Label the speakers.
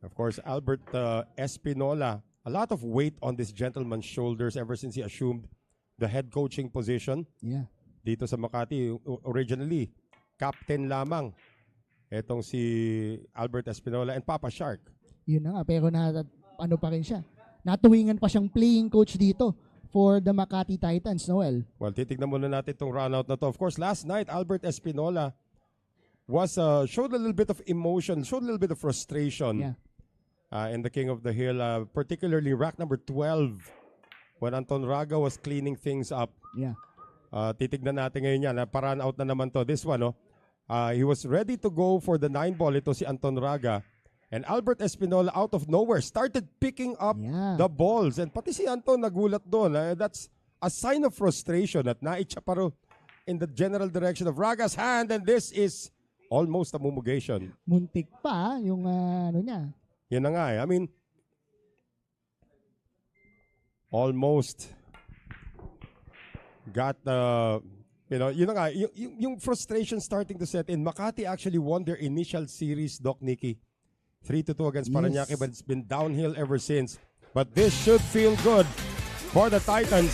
Speaker 1: Of course, Albert Espinola, a lot of weight on this gentleman's shoulders ever since he assumed the head coaching position
Speaker 2: Yeah.
Speaker 1: dito sa Makati. Originally, captain lamang etong si Albert Espinola and Papa Shark.
Speaker 2: Yun na nga, pero ano pa rin siya. Natuwingan pa siyang playing coach dito for the Makati Titans, Noel.
Speaker 1: Well, titignan muna natin itong runout na to. Of course, last night, Albert Espinola was showed a little bit of emotion, showed a little bit of frustration.
Speaker 2: Yeah.
Speaker 1: In the King of the Hill, particularly rack number 12 when Anton Raga was cleaning things up.
Speaker 2: Yeah.
Speaker 1: Titignan natin ngayon yan. Parun out na naman to. This one, he was ready to go for the 9 ball. Ito si Anton Raga. And Albert Espinola out of nowhere started picking up the balls. And pati si Anton nagulat doon. That's a sign of frustration at naitsa pa rin in the general direction of Raga's hand. And this is almost a mumugation.
Speaker 2: Muntik pa yung ano niya.
Speaker 1: Yan na nga I mean, almost got yun na nga, yung frustration starting to set in. Makati actually won their initial series, Doc Nicky. 3-2 against Parañaque, but it's been downhill ever since. But this should feel good for the Titans.